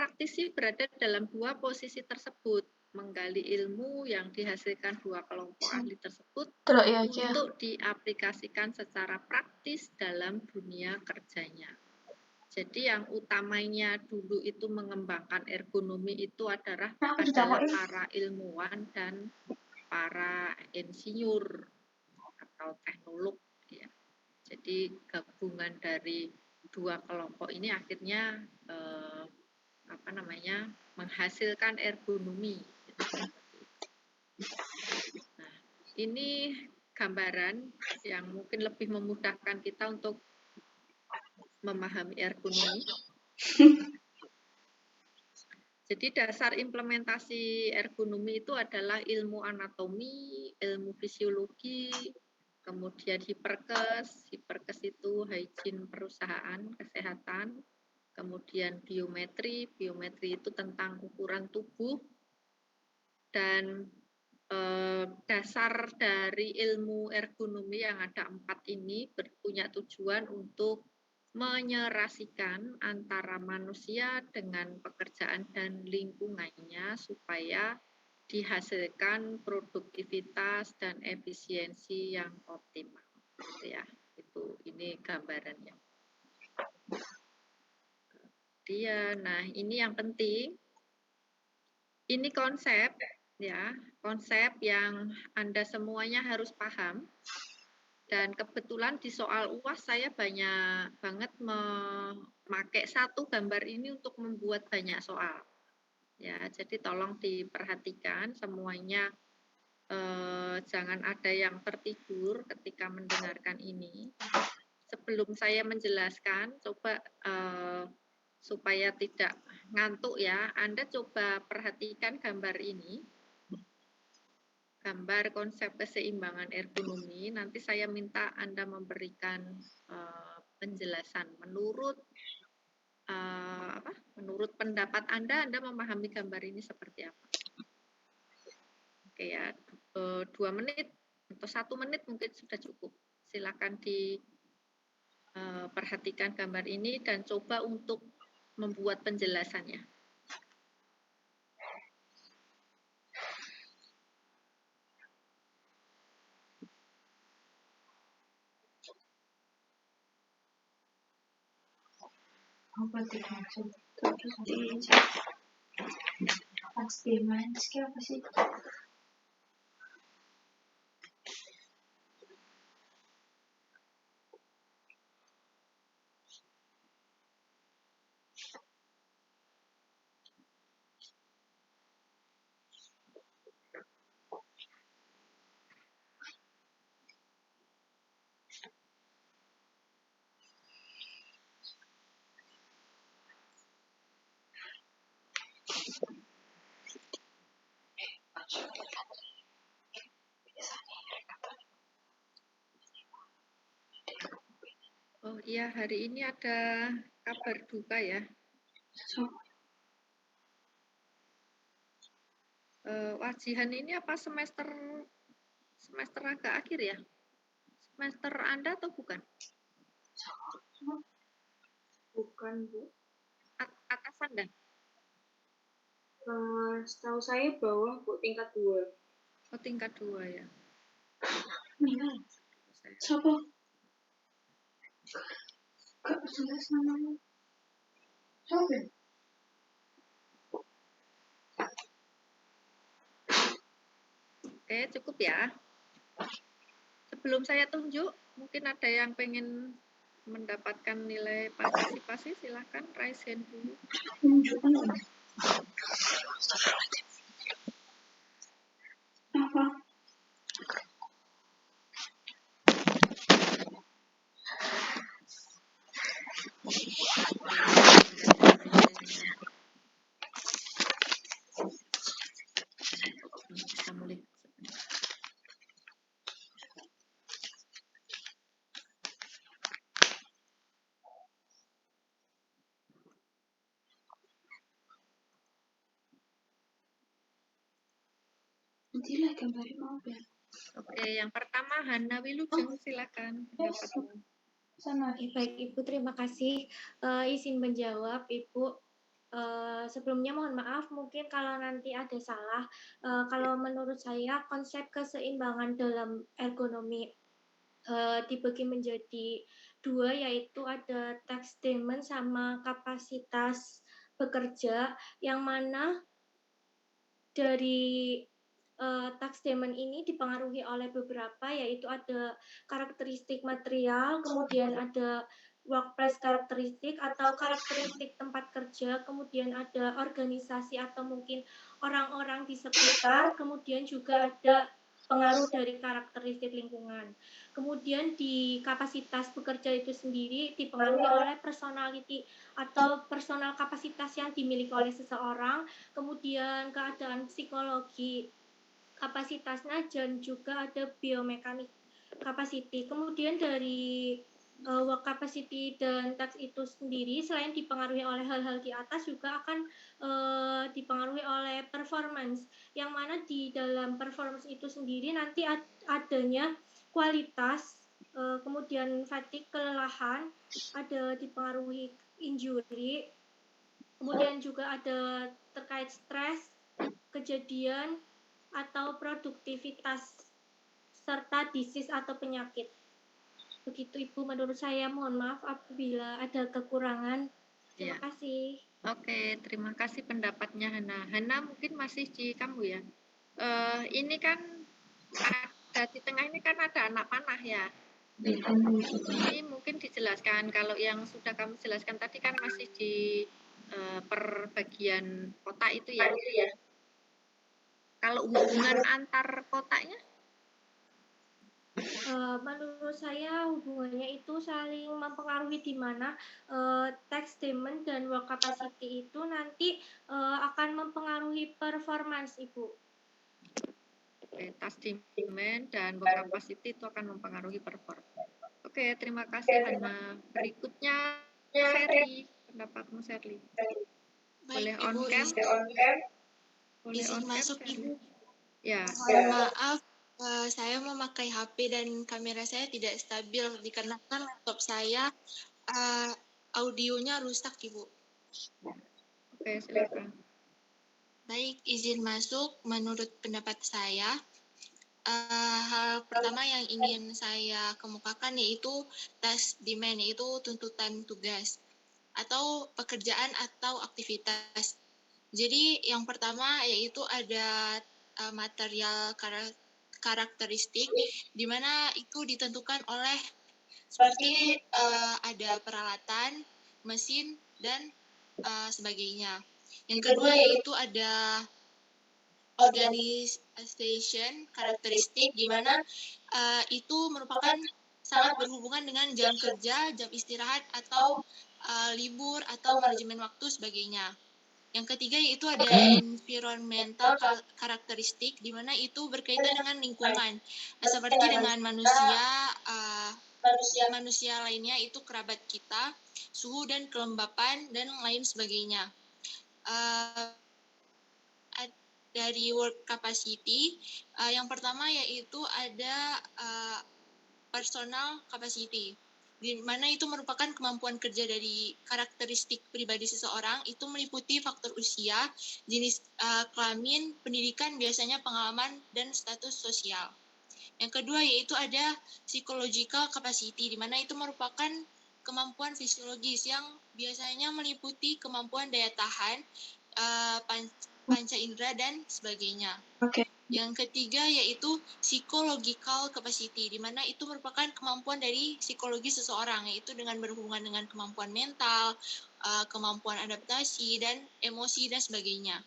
praktisi berada dalam dua posisi tersebut, menggali ilmu yang dihasilkan dua kelompok ahli tersebut untuk diaplikasikan secara praktis dalam dunia kerjanya. Jadi yang utamanya dulu itu mengembangkan ergonomi itu adalah para ilmuwan dan para insinyur atau teknolog, ya. Jadi gabungan dari dua kelompok ini akhirnya menghasilkan ergonomi. Nah, ini gambaran yang mungkin lebih memudahkan kita untuk memahami ergonomi. Jadi dasar implementasi ergonomi itu adalah ilmu anatomi, ilmu fisiologi, kemudian hiperkes itu hygiene perusahaan, kesehatan, kemudian biometri itu tentang ukuran tubuh, dan dasar dari ilmu ergonomi yang ada 4 ini punya tujuan untuk menyerasikan antara manusia dengan pekerjaan dan lingkungannya supaya dihasilkan produktivitas dan efisiensi yang optimal. Ya, ini gambarannya. Nah ini yang penting. Ini konsep, ya, konsep yang Anda semuanya harus paham. Dan kebetulan di soal UAS saya banyak banget memakai satu gambar ini untuk membuat banyak soal. Ya, jadi tolong diperhatikan semuanya, jangan ada yang tertidur ketika mendengarkan ini. Sebelum saya menjelaskan, coba supaya tidak ngantuk ya, Anda coba perhatikan gambar ini. Gambar konsep keseimbangan ergonomi, nanti saya minta Anda memberikan penjelasan menurut pendapat Anda memahami gambar ini seperti apa. Oke ya, 2 menit atau 1 menit mungkin sudah cukup. Silakan diperhatikan gambar ini dan coba untuk membuat penjelasannya. Apa sih? Oh iya, hari ini ada kabar duka ya. Wajihan ini apa semester agak akhir ya? Semester Anda atau bukan? Bukan, Bu. Atasan dan? Setahu saya bawah, Bu, tingkat 2. Oh, tingkat 2 ya. Meninggal. Siapa? Gak jelas namanya. Siapa? Oke, cukup ya. Sebelum saya tunjuk, mungkin ada yang pengen mendapatkan nilai partisipasi, silahkan raise hand dulu. Tunjukkan apa? Bisa mulai. Nantilah gambarin mobil. Oke, yang pertama Hana Wilujeng, silakan pendapatmu. Baik Ibu, terima kasih. Izin menjawab Ibu. Sebelumnya mohon maaf mungkin kalau nanti ada salah. Kalau menurut saya konsep keseimbangan dalam ergonomi dibagi menjadi 2, yaitu ada task demand sama kapasitas bekerja, yang mana dari tax demand ini dipengaruhi oleh beberapa, yaitu ada karakteristik material, kemudian ada workplace karakteristik atau karakteristik tempat kerja, kemudian ada organisasi atau mungkin orang-orang di sekitar, kemudian juga ada pengaruh dari karakteristik lingkungan. Kemudian di kapasitas bekerja itu sendiri dipengaruhi oleh personality atau personal kapasitas yang dimiliki oleh seseorang, kemudian keadaan psikologi kapasitasnya, dan juga ada biomekanik capacity. Kemudian dari work capacity dan task itu sendiri selain dipengaruhi oleh hal-hal di atas juga akan dipengaruhi oleh performance, yang mana di dalam performance itu sendiri nanti adanya kualitas, kemudian fatigue, kelelahan, ada dipengaruhi injury, kemudian juga ada terkait stres, kejadian, atau produktivitas, serta disease atau penyakit. Begitu Ibu menurut saya, mohon maaf apabila ada kekurangan. Terima kasih. Oke, terima kasih pendapatnya Hana. Hana mungkin masih di kamu ya. Ini kan ada di tengah ini kan ada anak panah ya. Ini mungkin dijelaskan, kalau yang sudah kamu jelaskan tadi kan masih di perbagian kotak itu ya. Kalau hubungan antar kotaknya? Menurut saya hubungannya itu saling mempengaruhi, di mana tax demand dan work capacity itu nanti akan mempengaruhi performance, Ibu. Oke, task demand dan work capacity itu akan mempengaruhi performance. Oke, terima kasih Hana. Berikutnya Sherly, pendapatmu Sherly. Boleh on cam? Boleh Izin on cam, masuk Sherly? Ibu. Ya. Mohon maaf, saya memakai HP dan kamera saya tidak stabil dikarenakan laptop saya audionya rusak, Ibu. Oke, silakan. Baik, izin masuk. Menurut pendapat saya, hal pertama yang ingin saya kemukakan yaitu task demand, yaitu tuntutan tugas atau pekerjaan atau aktivitas. Jadi yang pertama yaitu ada material karakteristik, di mana itu ditentukan oleh seperti ada peralatan, mesin, dan sebagainya. Yang kedua yaitu ada organization karakteristik, di mana itu merupakan sangat berhubungan dengan jam kerja, jam istirahat, atau libur, atau manajemen waktu sebagainya. Yang ketiga yaitu ada environmental karakteristik, di mana itu berkaitan dengan lingkungan, seperti dengan manusia lainnya, itu kerabat kita, suhu dan kelembapan, dan lain sebagainya. Dari work capacity, yang pertama yaitu ada personal capacity, di mana itu merupakan kemampuan kerja dari karakteristik pribadi seseorang. Itu meliputi faktor usia, jenis kelamin, pendidikan, biasanya pengalaman, dan status sosial. Yang kedua yaitu ada psychological capacity, di mana itu merupakan kemampuan fisiologis yang biasanya meliputi kemampuan daya tahan, panca indera, dan sebagainya. Yang ketiga yaitu psychological capacity, di mana itu merupakan kemampuan dari psikologi seseorang, yaitu dengan berhubungan dengan kemampuan mental, kemampuan adaptasi, dan emosi, dan sebagainya.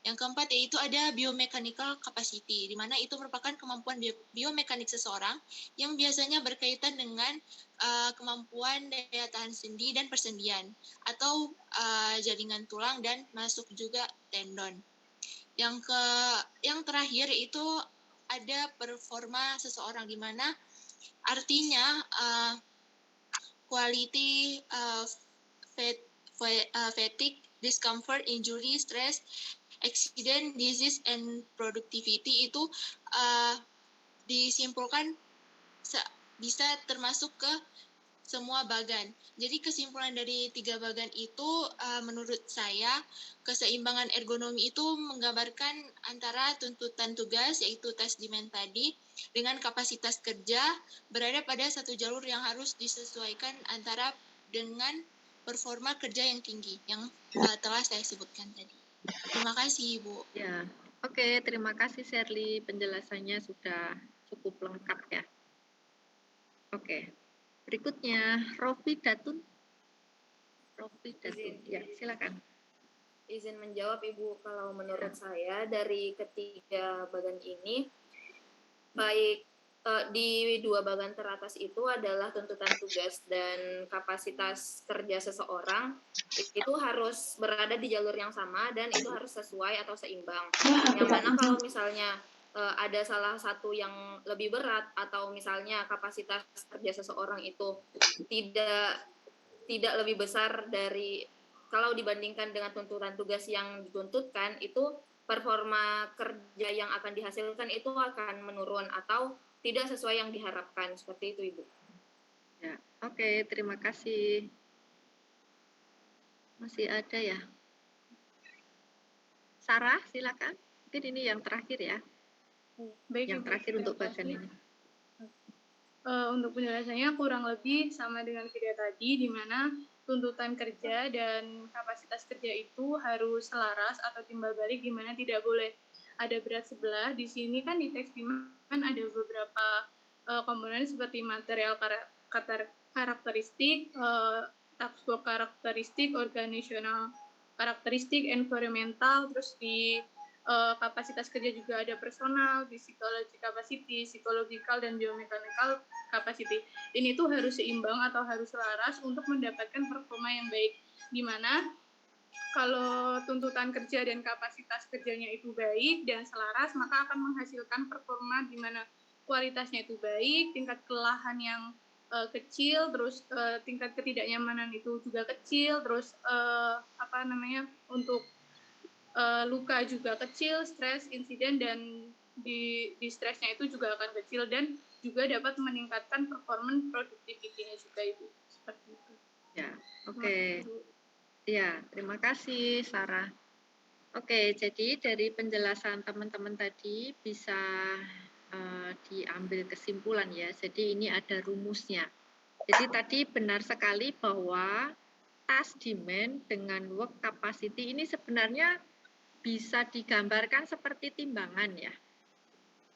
Yang keempat yaitu ada biomechanical capacity, di mana itu merupakan kemampuan biomekanik seseorang yang biasanya berkaitan dengan kemampuan daya tahan sendi dan persendian, atau jaringan tulang, dan masuk juga tendon. Yang terakhir itu ada performa seseorang, di mana artinya quality, fatigue, discomfort, injury, stress, accident, disease, and productivity itu disimpulkan bisa termasuk ke semua bagan. Jadi kesimpulan dari 3 bagan itu menurut saya keseimbangan ergonomi itu menggambarkan antara tuntutan tugas yaitu tes demand tadi dengan kapasitas kerja berada pada satu jalur yang harus disesuaikan antara dengan performa kerja yang tinggi yang telah saya sebutkan tadi. Terima kasih, Ibu. Ya, oke, terima kasih Shirley. Penjelasannya sudah cukup lengkap ya. Oke, berikutnya Rofi Datun. Ya, silakan. Izin menjawab Ibu, kalau menurut saya dari ketiga bagan ini, baik di 2 bagan teratas itu adalah tuntutan tugas dan kapasitas kerja seseorang itu harus berada di jalur yang sama dan itu harus sesuai atau seimbang. Yang mana kalau misalnya ada salah satu yang lebih berat atau misalnya kapasitas kerja seseorang itu tidak lebih besar dari kalau dibandingkan dengan tuntutan tugas yang dituntutkan, itu performa kerja yang akan dihasilkan itu akan menurun atau tidak sesuai yang diharapkan. Seperti itu, Ibu. Ya, oke, terima kasih. Masih ada ya? Sarah, silakan. Mungkin ini yang terakhir ya. Baik, yang Ibu, terakhir untuk bagian ini. Untuk penjelasannya kurang lebih sama dengan video tadi, di mana tuntutan kerja dan kapasitas kerja itu harus selaras atau timbal balik, di mana tidak boleh ada berat sebelah. Di sini kan di teks demand ada beberapa komponen seperti material karakteristik, task karakteristik, organisasional karakteristik, environmental, terus di kapasitas kerja juga ada personal, psikologi capacity, psychological, dan biomechanical capacity. Ini tuh harus seimbang atau harus selaras untuk mendapatkan performa yang baik. Di mana kalau tuntutan kerja dan kapasitas kerjanya itu baik dan selaras, maka akan menghasilkan performa di mana kualitasnya itu baik, tingkat kelelahan yang kecil, terus tingkat ketidaknyamanan itu juga kecil, terus untuk luka juga kecil, stres, insiden, dan di stresnya itu juga akan kecil dan juga dapat meningkatkan performance productivity-nya juga, Ibu. Seperti itu. Ya, oke. Ya, terima kasih Sarah. Oke, jadi dari penjelasan teman-teman tadi bisa diambil kesimpulan ya. Jadi ini ada rumusnya. Jadi tadi benar sekali bahwa task demand dengan work capacity ini sebenarnya bisa digambarkan seperti timbangan ya.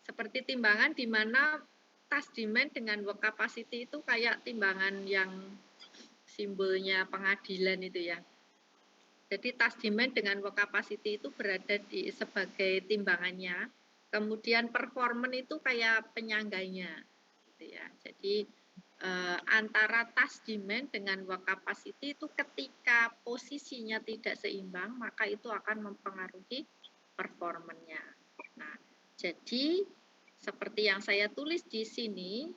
Seperti timbangan di mana task demand dengan work capacity itu kayak timbangan yang simbolnya pengadilan itu ya. Jadi task demand dengan work capacity itu berada di sebagai timbangannya. Kemudian performance itu kayak penyangganya. Gitu ya. Jadi antara task demand dengan work capacity itu ketika posisinya tidak seimbang, maka itu akan mempengaruhi performanya. Nah, jadi seperti yang saya tulis di sini,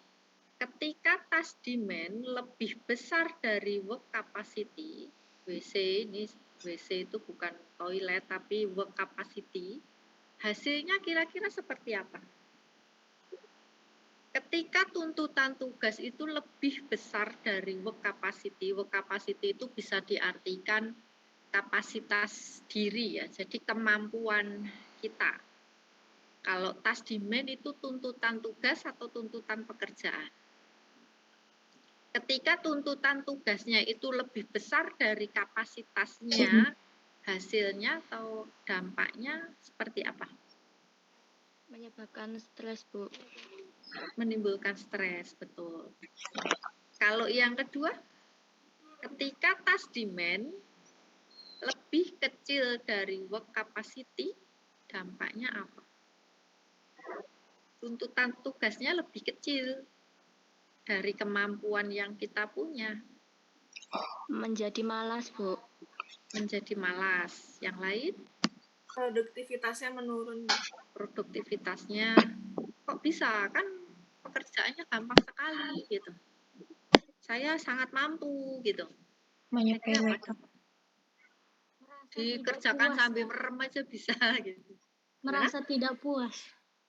ketika task demand lebih besar dari work capacity, WC ini WC itu bukan toilet tapi work capacity, hasilnya kira-kira seperti apa? Ketika tuntutan tugas itu lebih besar dari work capacity itu bisa diartikan kapasitas diri ya, jadi kemampuan kita. Kalau task demand itu tuntutan tugas atau tuntutan pekerjaan. Ketika tuntutan tugasnya itu lebih besar dari kapasitasnya, hasilnya atau dampaknya seperti apa? Menyebabkan stres, Bu. Menimbulkan stres, betul. Kalau yang kedua, ketika task demand lebih kecil dari work capacity, dampaknya apa? Tuntutan tugasnya lebih kecil dari kemampuan yang kita punya. Menjadi malas, Bu. Menjadi malas. Yang lain? Produktivitasnya menurun. Produktivitasnya kok bisa, kan pekerjaannya gampang sekali gitu. Saya sangat mampu gitu. Menyepelekan. Dikerjakan sambil merem aja bisa gitu. Merasa tidak puas.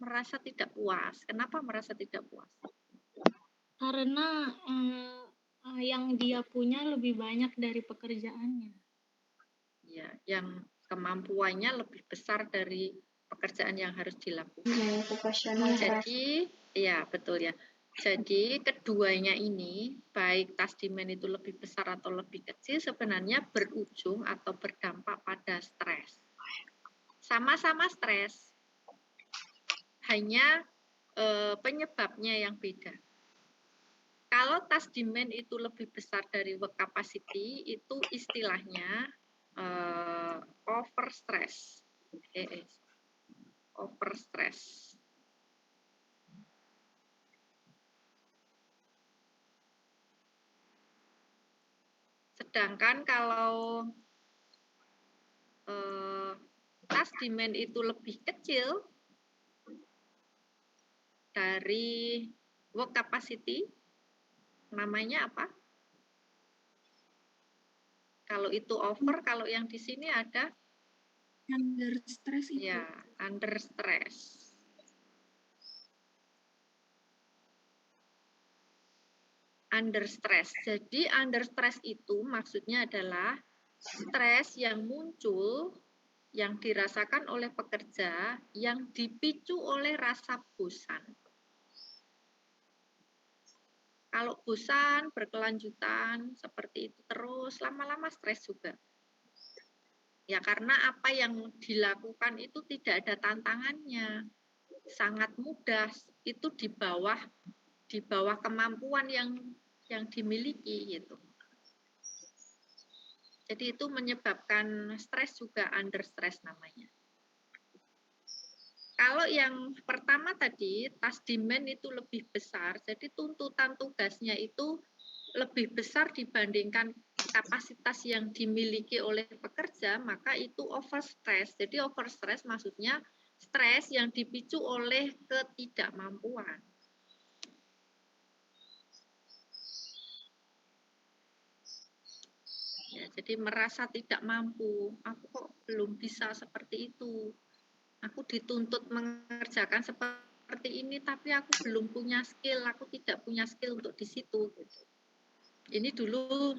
Merasa tidak puas. Kenapa merasa tidak puas? Karena Yang dia punya lebih banyak dari pekerjaannya. Ya, yang kemampuannya lebih besar dari pekerjaan yang harus dilakukan. Nilai vokasional Jadi, ya betul ya. Jadi keduanya ini, baik task demand itu lebih besar atau lebih kecil, sebenarnya berujung atau berdampak pada stres. Sama-sama stres, hanya penyebabnya yang beda. Kalau task demand itu lebih besar dari work capacity, itu istilahnya over stress. Over stress. Sedangkan kalau task demand itu lebih kecil dari work capacity, namanya apa? Kalau itu over, kalau yang di sini ada under stress itu. ya, under stress. Under stress. Jadi under stress itu maksudnya adalah stres yang muncul, yang dirasakan oleh pekerja, yang dipicu oleh rasa bosan. Kalau bosan berkelanjutan seperti itu terus, lama-lama stres juga. Ya karena apa yang dilakukan itu tidak ada tantangannya, sangat mudah, itu di bawah kemampuan yang dimiliki gitu. Jadi itu menyebabkan stres juga, under stress namanya. Kalau yang pertama tadi, task demand itu lebih besar, jadi tuntutan tugasnya itu lebih besar dibandingkan kapasitas yang dimiliki oleh pekerja, maka itu over stress. Jadi over stress maksudnya stres yang dipicu oleh ketidakmampuan. Ya, jadi merasa tidak mampu, aku kok belum bisa seperti itu. Aku dituntut mengerjakan seperti ini, tapi aku belum punya skill, aku tidak punya skill untuk di situ. Gitu. Ini dulu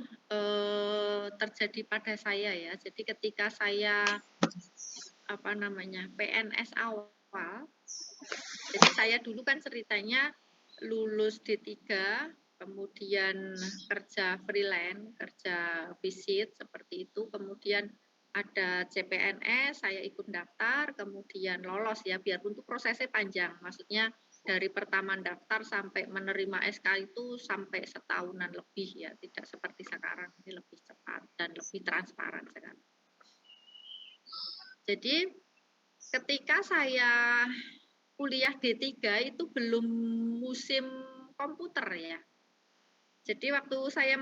terjadi pada saya ya. Jadi ketika saya PNS awal, jadi saya dulu kan ceritanya lulus D3, kemudian kerja freelance, kerja visit seperti itu, kemudian ada CPNS, saya ikut daftar, kemudian lolos ya, biarpun itu prosesnya panjang, maksudnya dari pertama daftar sampai menerima SK itu sampai setahunan lebih ya, tidak seperti sekarang, ini lebih cepat dan lebih transparan sekarang. Jadi ketika saya kuliah D3 itu belum musim komputer ya. Jadi waktu saya